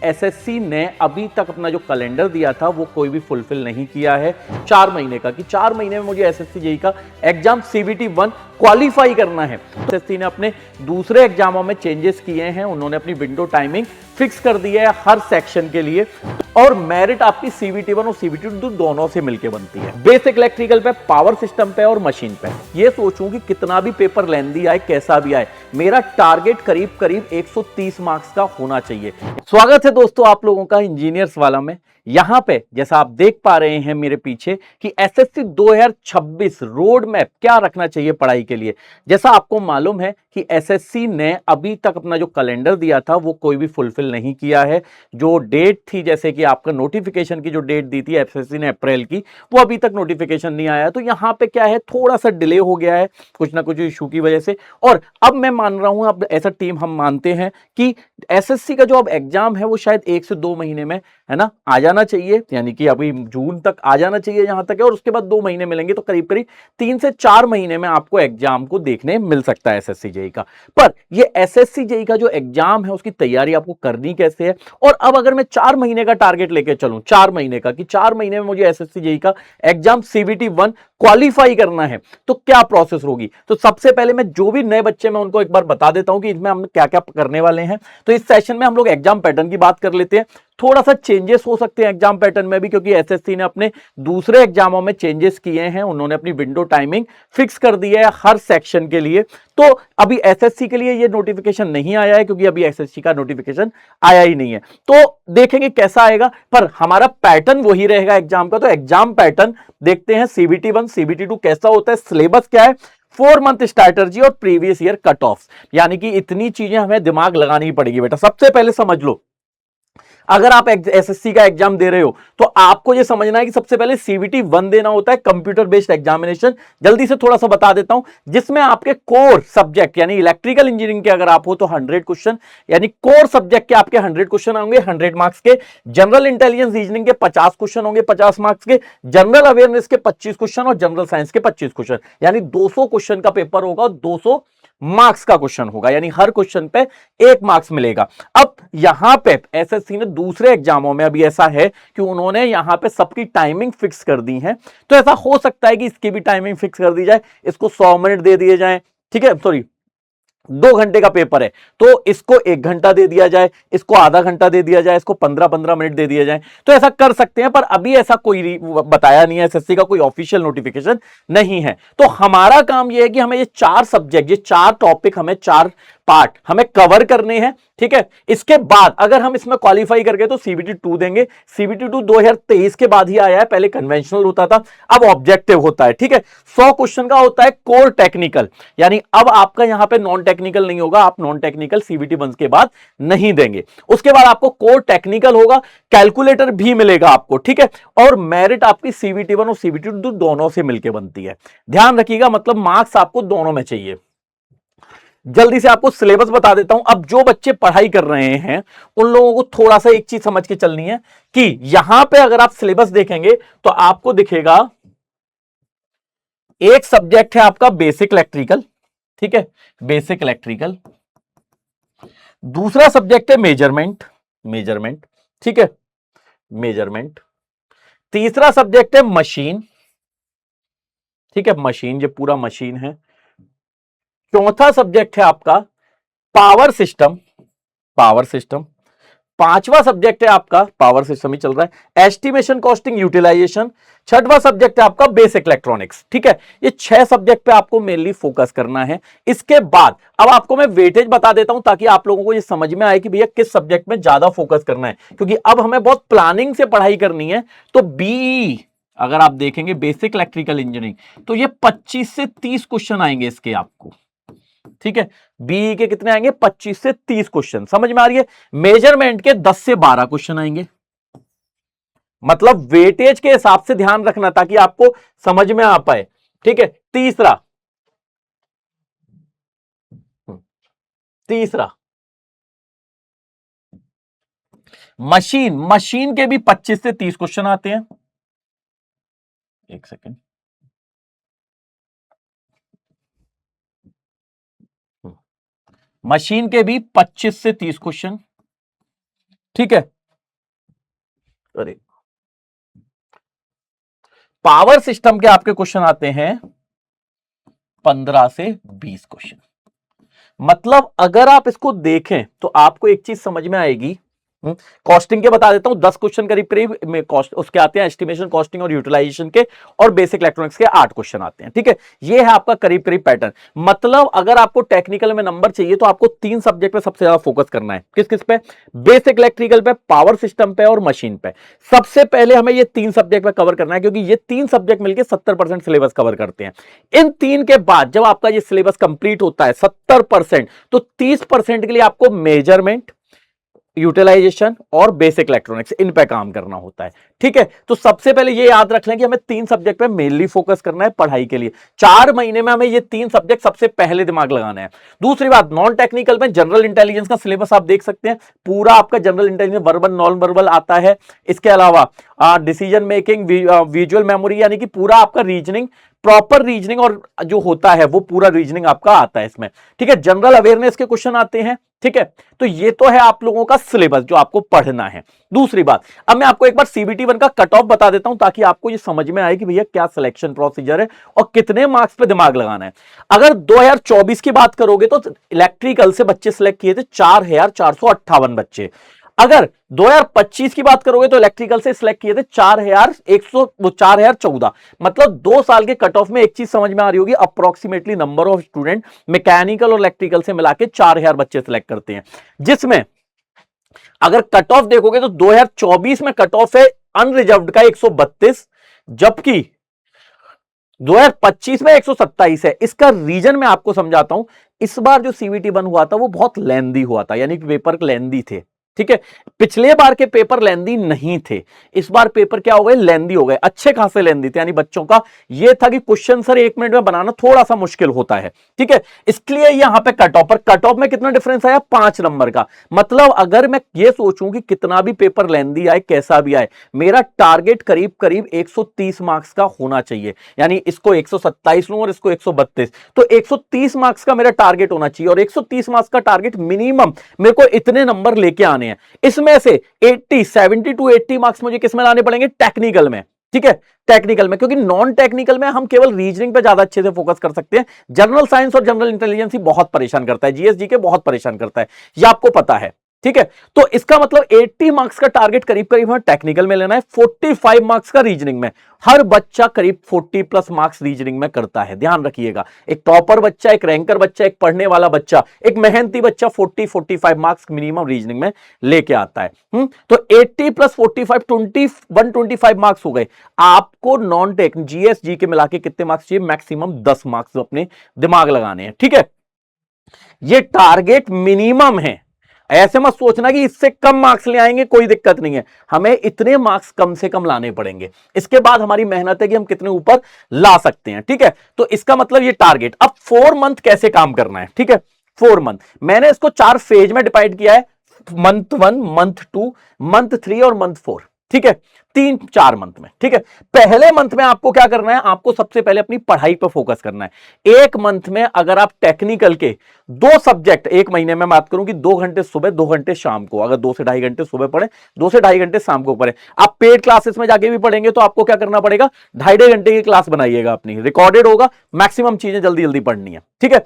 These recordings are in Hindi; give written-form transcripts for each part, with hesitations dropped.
एसएससी ने अभी तक अपना जो कैलेंडर दिया था वो कोई भी फुलफिल नहीं किया है 4 महीने का, कि 4 महीने में मुझे एसएससी जेई का एग्जाम सीबीटी 1 क्वालिफाई करना है। एसएससी ने अपने दूसरे एग्जामों में चेंजेस किए हैं, उन्होंने अपनी विंडो टाइमिंग फिक्स कर दी है हर सेक्शन के लिए, और मेरिट आपकी सीबीटी 1 और सीबीटी 2 दोनों से मिलकर बनती है। बेसिक इलेक्ट्रिकल पे, पावर सिस्टम पे और मशीन पे। ये सोचूं कि कितना भी पेपर लेंदी आए, कैसा भी आए, मेरा टारगेट करीब करीब 130 मार्क्स का होना चाहिए। स्वागत है दोस्तों आप लोगों का इंजीनियर्स वाला में। यहां पे जैसा आप देख पा रहे हैं मेरे पीछे कि एसएससी 2026 रोड मैप क्या रखना चाहिए पढ़ाई के लिए। जैसा आपको मालूम है कि एसएससी ने अभी तक अपना जो कैलेंडर दिया था वो कोई भी फुलफिल नहीं किया है। जो डेट थी, जैसे कि आपका नोटिफिकेशन की जो डेट दी थी एसएससी ने अप्रैल की, वो अभी तक नोटिफिकेशन नहीं आया। तो यहां पे क्या है, थोड़ा सा डिले हो गया है कुछ ना कुछ इशू की वजह से। और अब मैं मान रहा हूं, अब ऐसा टीम हम मानते हैं कि एसएससी का जो अब एग्जाम है वो शायद 1 से 2 महीने में, है ना, आ जाना चाहिए। यानी कि अभी जून तक आ जाना चाहिए जहां तक है, और उसके बाद 2 महीने मिलेंगे, तो करीब करीब 3 से 4 महीने में आपको एग्जाम को देखने मिल सकता है एसएससी जेई का। पर ये एसएससी जेई का जो एग्जाम है उसकी तैयारी आपको करनी कैसे है। और अब अगर मैं 4 महीने का टारगेट लेके चलूं, 4 महीने का, कि 4 महीने में मुझे एसएससी जेई का एग्जाम सीबीटी 1 क्वालिफाई करना है, तो क्या प्रोसेस होगी। तो सबसे पहले मैं जो भी नए बच्चे मैं उनको एक बार बता देता हूं कि इसमें हम क्या क्या करने वाले हैं। तो इस सेशन में हम लोग एग्जाम पैटर्न की बात कर लेते हैं। थोड़ा सा चेंजेस हो सकते हैं एग्जाम पैटर्न में भी, क्योंकि एसएससी ने अपने दूसरे एग्जामों में चेंजेस किए हैं, उन्होंने अपनी विंडो टाइमिंग फिक्स कर दी है हर सेक्शन के लिए। तो अभी एसएससी के लिए ये नोटिफिकेशन नहीं आया है, क्योंकि अभी एसएससी का नोटिफिकेशन आया ही नहीं है। तो देखेंगे कैसा आएगा, पर हमारा पैटर्न वही रहेगा एग्जाम का। तो एग्जाम पैटर्न देखते हैं, सीबीटी 1 सीबीटी 2 कैसा होता है, सिलेबस क्या है, 4 मंथ स्ट्रैटेजी और प्रीवियस ईयर कट ऑफ। यानी कि इतनी चीजें हमें दिमाग लगानी पड़ेगी बेटा। सबसे पहले समझ लो, अगर आप एसएससी का एग्जाम दे रहे हो तो आपको यह समझना है कि सबसे पहले सीबीटी 1 देना होता है, कंप्यूटर बेस्ड एग्जामिनेशन। जल्दी से थोड़ा सा बता देता हूं, जिसमें आपके कोर सब्जेक्ट यानी इलेक्ट्रिकल इंजीनियरिंग के अगर आप हो तो 100 क्वेश्चन, यानी कोर सब्जेक्ट के आपके 100 क्वेश्चन होंगे 100 मार्क्स के। जनरल इंटेलिजेंस रीजनिंग के 50 क्वेश्चन होंगे 50 मार्क्स के। जनरल अवेयरनेस के 25 क्वेश्चन और जनरल साइंस के 25 क्वेश्चन, यानी 200 क्वेश्चन का पेपर होगा, 200 मार्क्स का क्वेश्चन होगा, यानी हर क्वेश्चन पे 1 मार्क्स मिलेगा। अब यहां पे एसएससी ने दूसरे एग्जामों में अभी ऐसा है कि उन्होंने यहां पे सबकी टाइमिंग फिक्स कर दी है। तो ऐसा हो सकता है कि इसकी भी टाइमिंग फिक्स कर दी जाए, इसको 100 मिनट दे दिए जाए, ठीक है, सॉरी 2 घंटे का पेपर है तो इसको 1 घंटा दे दिया जाए, इसको आधा घंटा दे दिया जाए, इसको 15-15 मिनट दे दिया जाए, तो ऐसा कर सकते हैं। पर अभी ऐसा कोई बताया नहीं है, एसएससी का कोई ऑफिशियल नोटिफिकेशन नहीं है। तो हमारा काम यह है कि हमें ये 4 सब्जेक्ट, ये 4 टॉपिक, हमें 4 पार्ट हमें कवर करने हैं, ठीक है। इसके बाद अगर हम इसमें क्वालिफाई कर गए तो सीबीटी 2 देंगे। सीबीटी 2 2023 के बाद ही आया है, पहले कन्वेंशनल होता था, अब ऑब्जेक्टिव होता है, ठीक है। 100 क्वेश्चन का होता है कोर टेक्निकल, यानी अब आपका यहां पे नॉन टेक्निकल नहीं होगा, आप नॉन टेक्निकल सीबीटी 1 के बाद नहीं देंगे। उसके बाद आपको कोर टेक्निकल होगा, कैलकुलेटर भी मिलेगा आपको, ठीक है। और मेरिट आपकी सीबीटी 1 और सीबीटी 2 दोनों से मिलकर बनती है, ध्यान रखिएगा, मतलब मार्क्स आपको दोनों में चाहिए। जल्दी से आपको सिलेबस बता देता हूं। अब जो बच्चे पढ़ाई कर रहे हैं उन लोगों को थोड़ा सा एक चीज समझ के चलनी है कि यहां पे अगर आप सिलेबस देखेंगे तो आपको दिखेगा एक सब्जेक्ट है आपका बेसिक इलेक्ट्रिकल, ठीक है, बेसिक इलेक्ट्रिकल। दूसरा सब्जेक्ट है मेजरमेंट, मेजरमेंट, ठीक है, मेजरमेंट। तीसरा सब्जेक्ट है मशीन, ठीक है, मशीन, ये पूरा मशीन है। चौथा सब्जेक्ट है आपका पावर सिस्टम, पावर सिस्टम। पांचवा सब्जेक्ट है आपका, पावर सिस्टम ही चल रहा है, एस्टिमेशन कॉस्टिंग यूटिलाइजेशन। छठवां सब्जेक्ट है आपका बेसिक इलेक्ट्रॉनिक्स, ठीक है। ये 6 सब्जेक्ट पे आपको मेनली फोकस करना है। इसके बाद अब आपको मैं वेटेज बता देता हूं ताकि आप लोगों को ये समझ में आए कि भैया किस सब्जेक्ट में ज्यादा फोकस करना है, क्योंकि अब हमें बहुत प्लानिंग से पढ़ाई करनी है। तो बी, अगर आप देखेंगे बेसिक इलेक्ट्रिकल इंजीनियरिंग, तो ये 25 से 30 क्वेश्चन आएंगे इसके आपको, ठीक है। बी के कितने आएंगे, 25 से 30 क्वेश्चन, समझ में आ रही है। मेजरमेंट के 10 से 12 क्वेश्चन आएंगे, मतलब वेटेज के हिसाब से ध्यान रखना ताकि आपको समझ में आ पाए, ठीक है। तीसरा, तीसरा मशीन, मशीन के भी 25 से 30 क्वेश्चन आते हैं। एक सेकेंड, मशीन के भी 25 से 30 क्वेश्चन, ठीक है। अरे पावर सिस्टम के आपके क्वेश्चन आते हैं 15 से 20 क्वेश्चन। मतलब अगर आप इसको देखें तो आपको एक चीज समझ में आएगी। कॉस्टिंग के बता देता हूं 10 क्वेश्चन करीब करीब में कॉस्ट उसके आते हैं, एस्टिमेशन, कॉस्टिंग और यूटिलाइजेशन के, और बेसिक इलेक्ट्रॉनिक्स के 8 क्वेश्चन आते हैं। ठीक है, ये है आपका करीब करीब पैटर्न। मतलब अगर आपको टेक्निकल में नंबर चाहिए तो आपको 3 सब्जेक्ट पे सबसे ज्यादा फोकस करना है। किस किस पे? बेसिक इलेक्ट्रिकल पे, पावर सिस्टम पे और मशीन पे। सबसे पहले हमें ये 3 सब्जेक्ट पे कवर करना है, क्योंकि ये 3 सब्जेक्ट मिलकर 70% सिलेबस कवर करते हैं। इन 3 के बाद जब आपका ये सिलेबस कंप्लीट होता है 70%, तो 30% के लिए आपको मेजरमेंट, यूटिलाइजेशन और बेसिक इलेक्ट्रॉनिक्स इन पे काम करना होता है। ठीक है, तो सबसे पहले ये याद रख लें कि हमें 3 सब्जेक्ट पे मेनली फोकस करना है पढ़ाई के लिए। 4 महीने में हमें ये 3 सब्जेक्ट सबसे पहले दिमाग लगाना है। दूसरी बात, नॉन टेक्निकल में जनरल इंटेलिजेंस का सिलेबस आप देख सकते हैं, पूरा आपका general intelligence verbal non verbal आता है। इसके अलावा डिसीजन मेकिंग, विजुअल मेमोरी, यानी कि पूरा आपका रीजनिंग, प्रॉपर रीजनिंग और जो होता है वो पूरा रीजनिंग आपका आता है इसमें। ठीक है, जनरल अवेयरनेस के क्वेश्चन आते हैं। ठीक है, तो ये तो है आप लोगों का सिलेबस जो आपको पढ़ना है। दूसरी बात, अब मैं आपको एक बार सीबीटी 1 का कट ऑफ बता देता हूं ताकि आपको ये समझ में आए कि भैया क्या सिलेक्शन प्रोसीजर है और कितने मार्क्स पे दिमाग लगाना है। अगर 2024 की बात करोगे तो इलेक्ट्रिकल से बच्चे सिलेक्ट किए थे 4458 बच्चे। अगर 2025 की बात करोगे तो इलेक्ट्रिकल से सिलेक्ट किए थे 4014। मतलब 2 साल के कट ऑफ में एक चीज समझ में आ रही होगी, approximately number of student mechanical और इलेक्ट्रिकल से मिला के 4000 बच्चे सिलेक्ट करते हैं। जिसमें अगर कट ऑफ देखोगे तो 2024 में कट ऑफ है अनरिजर्व्ड का 132, जबकि 2025 में 127 है। इसका रीजन मैं आपको समझाता हूं। इस बार जो सीवीटी 1 हुआ था वो बहुत लेंदी हुआ था, यानी कि पेपर लेंदी थे। ठीक है, पिछले बार के पेपर लेंदी नहीं थे, इस बार पेपर क्या हो गए, लेंदी हो गए, अच्छे खासे लेंदी थे। यानी बच्चों का ये था कि क्वेश्चन सर 1 मिनट में बनाना थोड़ा सा मुश्किल होता है। ठीक है, इसलिए यहां पे कट ऑफ, पर कट ऑफ में कितना डिफरेंस आया, 5 नंबर का। मतलब अगर मैं ये सोचूं कि कितना भी पेपर लेंदी आए, कैसा भी आए, मेरा टारगेट करीब करीब 130 मार्क्स का होना चाहिए। यानी इसको 127 लूं और इसको 132, तो 130 मार्क्स का मेरा टारगेट होना चाहिए। और 130 मार्क्स का टारगेट मिनिमम मेरे को इतने नंबर लेके आने हैं। इसमें से 70 टू 80 मार्क्स मुझे किसमें लाने पड़ेंगे, टेक्निकल में। ठीक है, टेक्निकल में, क्योंकि नॉन टेक्निकल में हम केवल रीजनिंग पे ज्यादा अच्छे से फोकस कर सकते हैं। जनरल साइंस और जनरल इंटेलिजेंस ही बहुत परेशान करता है, जीएस जीके बहुत परेशान करता है, ये आपको पता है। ठीक है, तो इसका मतलब 80 मार्क्स का टारगेट करीब करीब हमें टेक्निकल में लेना है, 45 मार्क्स का रीजनिंग में। हर बच्चा करीब 40 प्लस मार्क्स रीजनिंग में करता है, ध्यान रखिएगा। एक टॉपर बच्चा, एक रैंकर बच्चा, एक पढ़ने वाला बच्चा, एक मेहनती बच्चा 40-45 मार्क्स मिनिमम रीजनिंग में लेके आता है। तो 80 प्लस 45 125 मार्क्स हो गए। आपको नॉन टेक जीएस जी के मिला के कितने मार्क्स चाहिए, मैक्सिमम 10 मार्क्स अपने दिमाग लगाने हैं। ठीक है, ये टारगेट मिनिमम है। ऐसे मत सोचना कि इससे कम मार्क्स ले आएंगे, कोई दिक्कत नहीं है, हमें इतने मार्क्स कम से कम लाने पड़ेंगे। इसके बाद हमारी मेहनत है कि हम कितने ऊपर ला सकते हैं। ठीक है, तो इसका मतलब ये टारगेट। अब 4 मंथ कैसे काम करना है, ठीक है, 4 मंथ मैंने इसको 4 फेज में डिवाइड किया है, मंथ 1, मंथ 2, मंथ 3 और मंथ 4। ठीक है, 3-4 मंथ में। ठीक है, पहले मंथ में आपको क्या करना है, आपको सबसे पहले अपनी पढ़ाई पर फोकस करना है। एक मंथ में अगर आप टेक्निकल के 2 सब्जेक्ट, एक महीने में बात करूं कि 2 घंटे सुबह 2 घंटे शाम को, अगर 2 से ढाई घंटे सुबह पढ़े, 2 से ढाई घंटे शाम को पढ़े। आप पेड क्लासेस में जाके भी पढ़ेंगे तो आपको क्या करना पड़ेगा, ढाई घंटे की क्लास बनाइएगा अपनी, रिकॉर्डेड होगा, मैक्सिमम चीजें जल्दी जल्दी पढ़नी है। ठीक है,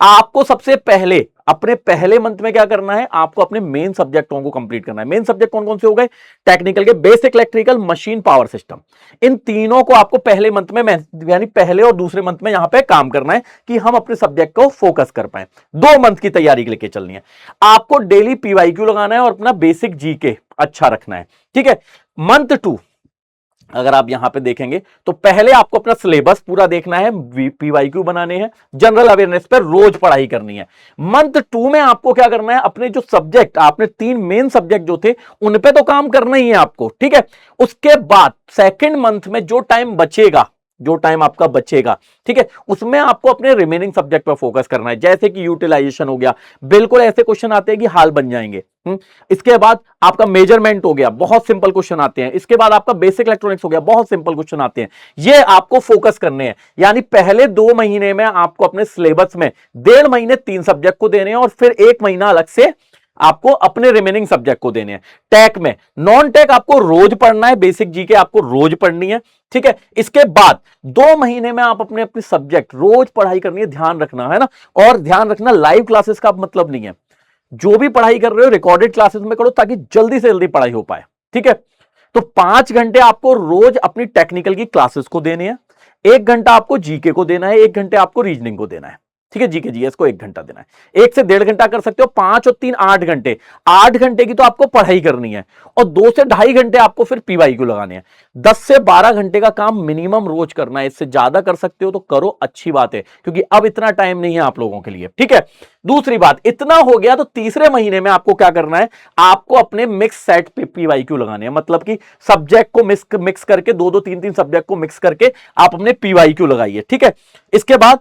आपको सबसे पहले अपने पहले मंथ में क्या करना है, आपको अपने मेन सब्जेक्टों को कंप्लीट करना है। मेन सब्जेक्ट कौन कौन से हो गए, टेक्निकल के basic electrical, machine, power system. इन तीनों को आपको पहले मंथ में, यानी पहले और दूसरे मंथ में यहां पे काम करना है कि हम अपने सब्जेक्ट को फोकस कर पाए। 2 मंथ की तैयारी लेके चलनी है। आपको डेली पीवाईक्यू लगाना है और अपना बेसिक जीके अच्छा रखना है। ठीक है, मंथ 2 अगर आप यहां पे देखेंगे तो पहले आपको अपना सिलेबस पूरा देखना है, पीवाईक्यू बनाने हैं, जनरल अवेयरनेस पर रोज पढ़ाई करनी है। मंथ 2 में आपको क्या करना है, अपने जो सब्जेक्ट, आपने 3 मेन सब्जेक्ट जो थे उन पे तो काम करना ही है आपको। ठीक है, उसके बाद सेकंड मंथ में जो टाइम बचेगा, जो टाइम आपका बचेगा, ठीक है, उसमें आपको अपने रिमेनिंग सब्जेक्ट पर फोकस करना है। जैसे कि यूटिलाइजेशन हो गया, बिल्कुल ऐसे क्वेश्चन आते हैं कि हाल बन जाएंगे। इसके बाद आपका मेजरमेंट हो गया, बहुत सिंपल क्वेश्चन आते हैं। इसके बाद आपका बेसिक इलेक्ट्रॉनिक्स हो गया, बहुत सिंपल क्वेश्चन आते हैं। ये आपको फोकस करने हैं। यानी पहले 2 महीने में आपको अपने सिलेबस में 1.5 महीने 3 सब्जेक्ट को देने हैं और फिर 1 महीना अलग से आपको अपने रिमेनिंग सब्जेक्ट को देने हैं। टेक में, नॉन टेक आपको रोज पढ़ना है, बेसिक जीके आपको रोज पढ़नी है, ठीक है। इसके बाद 2 महीने में आप अपने अपने सब्जेक्ट रोज पढ़ाई करनी है, ध्यान रखना है ना। और ध्यान रखना, लाइव क्लासेस का मतलब नहीं है, जो भी पढ़ाई कर रहे हो रिकॉर्डेड क्लासेस में करो, ताकि जल्दी से जल्दी पढ़ाई हो पाए, ठीक है। तो 5 घंटे आपको रोज अपनी टेक्निकल की क्लासेस को देने हैं, 1 घंटा आपको जीके को देना है, 1 घंटे आपको रीजनिंग को देना है, ठीक है। जीके जीएस को 1 घंटा देना है। 1 से 1.5 घंटा कर सकते हो, 5 और 3 8 घंटे, 8 घंटे की तो आपको पढ़ाई करनी है, और 2 से 2.5 घंटे आपको फिर पीवाईक्यू लगाने हैं। 10 से 12 घंटे का काम मिनिमम रोज करना है। इससे ज्यादा कर सकते हो तो करो, अच्छी बात है, क्योंकि अब इतना टाइम नहीं है आप लोगों के लिए, ठीक है। दूसरी बात, इतना हो गया तो तीसरे महीने में आपको क्या करना है, आपको अपने मिक्स सेट पे पीवाईक्यू लगाने हैं। मतलब कि सब्जेक्ट को मिक्स करके, 2-2 3-3 सब्जेक्ट को मिक्स करके आप अपने पीवाईक्यू लगाइए, ठीक है। इसके बाद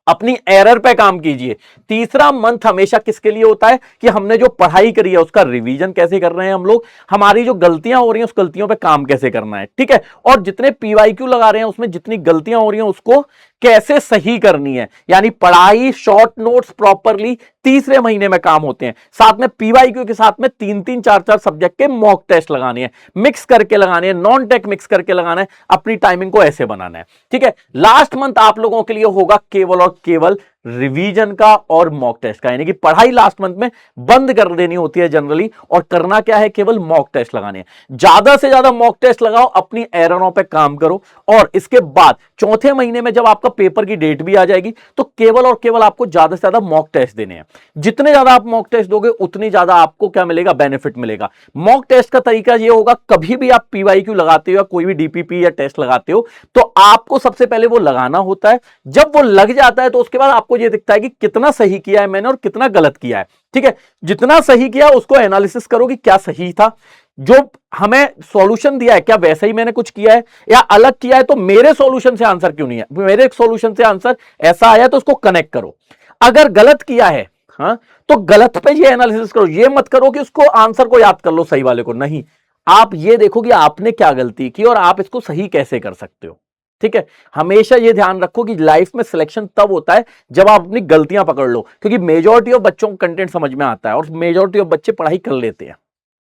अपनी एरर पे काम कीजिए। तीसरा मंथ हमेशा किसके लिए होता है कि हमने जो पढ़ाई करी है उसका रिवीजन कैसे कर रहे हैं हम लोग, हमारी जो गलतियां हो रही हैं उस गलतियों पे काम कैसे करना है, ठीक है। और जितने पीवाईक्यू लगा रहे हैं उसमें जितनी गलतियां हो रही हैं उसको कैसे सही करनी है, यानी पढ़ाई, शॉर्ट नोट्स प्रॉपरली तीसरे महीने में काम होते हैं। साथ में पीवाईक्यू के साथ में 3-3 4-4 सब्जेक्ट के मॉक टेस्ट लगाने हैं, मिक्स करके लगाने हैं, नॉन टेक मिक्स करके लगाना है, अपनी टाइमिंग को ऐसे बनाना है, ठीक है। लास्ट मंथ आप लोगों के लिए होगा केवल और केवल रिवीजन का और मॉक टेस्ट का, यानी कि पढ़ाई लास्ट मंथ में बंद कर देनी होती है जनरली, और करना क्या है, केवल मॉक टेस्ट लगाने हैं। ज्यादा से ज्यादा मॉक टेस्ट लगाओ, अपनी एररों पे काम करो, और इसके बाद चौथे महीने में जब आपका पेपर की डेट भी आ जाएगी तो केवल और केवल आपको ज्यादा से ज्यादा मॉक टेस्ट देने हैं। जितने ज्यादा आप मॉक टेस्ट दोगे उतनी ज्यादा आपको क्या मिलेगा, बेनिफिट मिलेगा। मॉक टेस्ट का तरीका यह होगा, कभी भी आप पीवाईक्यू लगाते हो या कोई भी डीपीपी या टेस्ट लगाते हो तो आपको सबसे पहले वो लगाना होता है। जब वो लग जाता है तो उसके बाद आपको ये दिखता है कि कितना सही किया है मैंने और कितना गलत किया है, ठीक है। जितना सही किया उसको एनालिसिस करो कि क्या सही था, जो हमें सॉल्यूशन दिया है क्या वैसा ही मैंने कुछ किया है या अलग किया है, तो मेरे सॉल्यूशन से आंसर क्यों नहीं है, मेरे सॉल्यूशन से आंसर ऐसा आया तो उसको कनेक्ट करो। अगर गलत किया है, हाँ, तो गलत पे ये एनालिसिस करो, ये मत करो कि उसको आंसर को याद कर लो सही वाले को, नहीं, आप ये देखो कि आपने क्या गलती की और आप इसको सही कैसे कर सकते हो, ठीक है। हमेशा ये ध्यान रखो कि लाइफ में सिलेक्शन तब होता है जब आप अपनी गलतियां पकड़ लो, क्योंकि मेजॉरिटी ऑफ बच्चों को कंटेंट समझ में आता है और मेजॉरिटी ऑफ बच्चे पढ़ाई कर लेते हैं,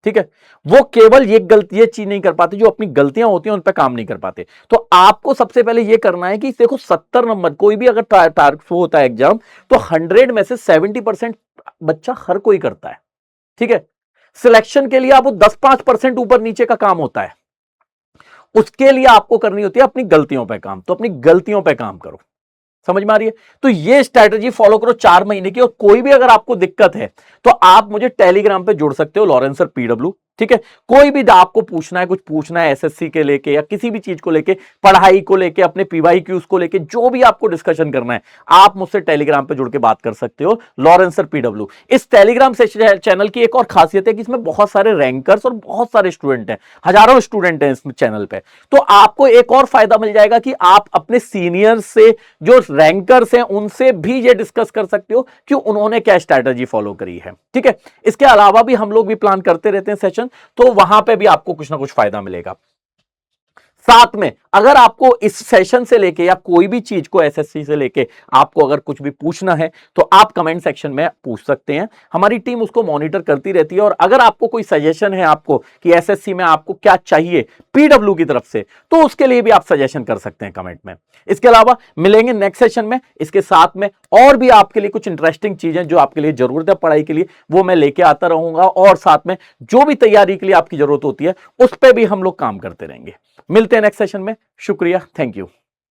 ठीक है। वो केवल ये चीज नहीं कर पाते, जो अपनी गलतियां होती हैं उन पर काम नहीं कर पाते। तो आपको सबसे पहले ये करना है कि देखो 70 नंबर कोई भी अगर टारगेट होता है एग्जाम, तो 100 में से 70% बच्चा हर कोई करता है, ठीक है। सिलेक्शन के लिए आपको 10-5% ऊपर नीचे का काम होता है, उसके लिए आपको करनी होती है अपनी गलतियों पे काम। तो अपनी गलतियों पे काम करो, समझ में आ रही है। तो ये स्ट्रैटेजी फॉलो करो 4 महीने की, और कोई भी अगर आपको दिक्कत है तो आप मुझे टेलीग्राम पे जुड़ सकते हो, लॉरेंस सर PW, ठीक है। कोई भी आपको पूछना है, कुछ पूछना है एसएससी के लेके या किसी भी चीज को लेके, पढ़ाई को लेके, अपने पीवाईक्यूज को लेके, जो भी आपको डिस्कशन करना है आप मुझसे टेलीग्राम पे जुड़ के बात कर सकते हो, लॉरेंस सर PW। इस टेलीग्राम चैनल की एक और खासियत है कि इसमें बहुत सारे रैंकर्स और बहुत सारे स्टूडेंट हैं, हजारों स्टूडेंट हैं इस चैनल पे। तो आपको एक और फायदा मिल जाएगा कि आप अपने सीनियर से, जो रैंकर्स हैं, उनसे भी ये डिस्कस कर सकते हो कि उन्होंने क्या स्ट्रैटेजी फॉलो करी है, ठीक है। इसके अलावा भी हम लोग भी प्लान करते रहते हैं सेशन, तो वहां पे भी आपको कुछ ना कुछ फायदा मिलेगा। साथ में अगर आपको इस सेशन से लेके या कोई भी चीज को एसएससी से लेके आपको अगर कुछ भी पूछना है तो आप कमेंट सेक्शन में पूछ सकते हैं, हमारी टीम उसको मॉनिटर करती रहती है। और अगर आपको कोई सजेशन है आपको कि एसएससी में आपको क्या चाहिए पीडब्ल्यू की तरफ से, तो उसके लिए भी आप सजेशन कर सकते हैं कमेंट में। इसके अलावा मिलेंगे नेक्स्ट सेशन में, इसके साथ में और भी आपके लिए कुछ इंटरेस्टिंग चीजें जो आपके लिए जरूरत है पढ़ाई के लिए, वो मैं लेके आता रहूंगा, और साथ में जो भी तैयारी के लिए आपकी जरूरत होती है उस पर भी हम लोग काम करते रहेंगे। मिलते हैं नेक्स्ट सेशन में, शुक्रिया, थैंक यू।